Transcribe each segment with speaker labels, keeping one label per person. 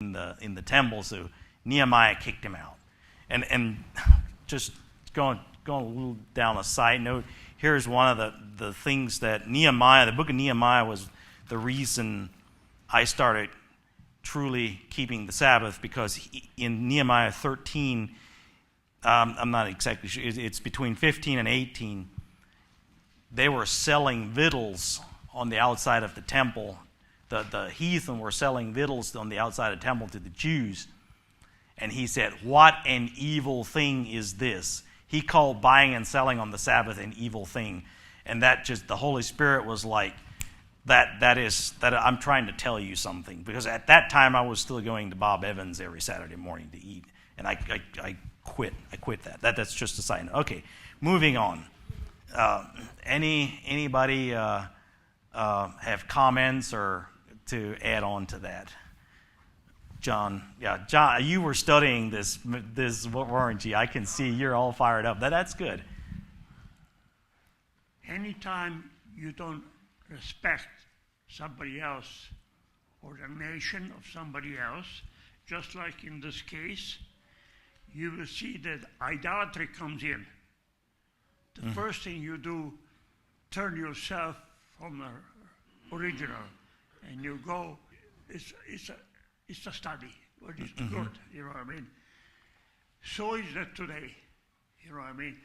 Speaker 1: in the temple, so Nehemiah kicked him out. And just going a little down a side note, here's one of the things that Nehemiah, the book of Nehemiah, was the reason I started truly keeping the Sabbath, because in Nehemiah 13, I'm not exactly sure, it's between 15 and 18, they were selling victuals on the outside of the temple. The heathen were selling victuals on the outside of the temple to the Jews. And he said, "What an evil thing is this?" He called buying and selling on the Sabbath an evil thing. And that just, the Holy Spirit was like, that I'm trying to tell you something. Because at that time I was still going to Bob Evans every Saturday morning to eat. And I quit. I quit that. That's just a side note. Okay, moving on. Anybody have comments or to add on to that? John, you were studying this, weren't you? I can see you're all fired up. That's good.
Speaker 2: Anytime you don't respect somebody else or the nation of somebody else, just like in this case, you will see that idolatry comes in. The first thing you do, turn yourself from the original, and you go, it's a study, but it's good, you know what I mean? So is that today, you know what I mean?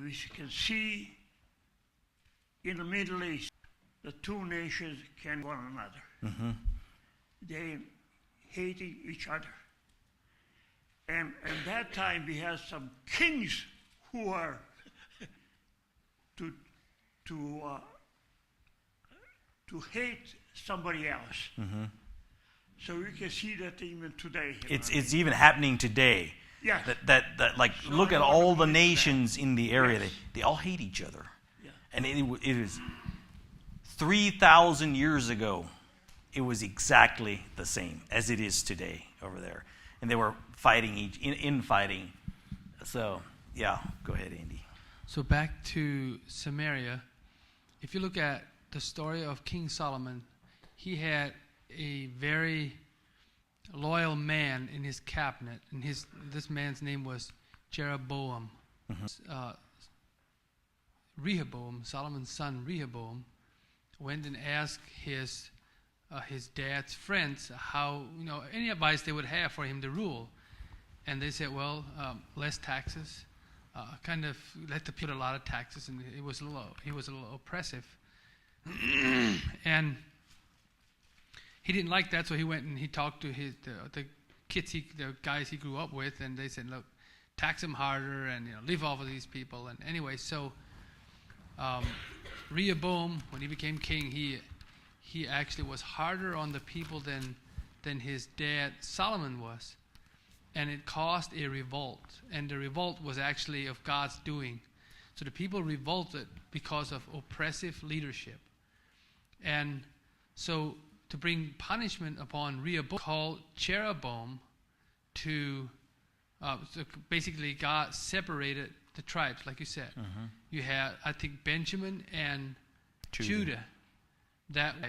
Speaker 2: We can see in the Middle East, the two nations can one another. They hating each other. And at that time we had some kings who are to hate somebody else. So we can see that even today.
Speaker 1: It's even happening today.
Speaker 2: Yes.
Speaker 1: That like, so look at all the nations in the area. Yes. They all hate each other. Yeah. And it is 3,000 years ago, it was exactly the same as it is today over there. And they were fighting infighting. So, yeah, go ahead, Andy.
Speaker 3: So back to Samaria, if you look at the story of King Solomon, he had a very loyal man in his cabinet, and this man's name was Jeroboam. Rehoboam, Solomon's son Rehoboam, went and asked his dad's friends how, any advice they would have for him to rule. And they said, well, less taxes, kind of let the people a lot of taxes, and he was a little oppressive. And he didn't like that, so he went and he talked to the guys he grew up with, and they said, look, tax him harder and live off of these people. And anyway, so Rehoboam, when he became king, he actually was harder on the people than his dad Solomon was. And it caused a revolt. And the revolt was actually of God's doing. So the people revolted because of oppressive leadership. And so to bring punishment upon Rehoboam, called Jeroboam to, so basically God separated the tribes, like you said. You had, I think, Benjamin and Judah. That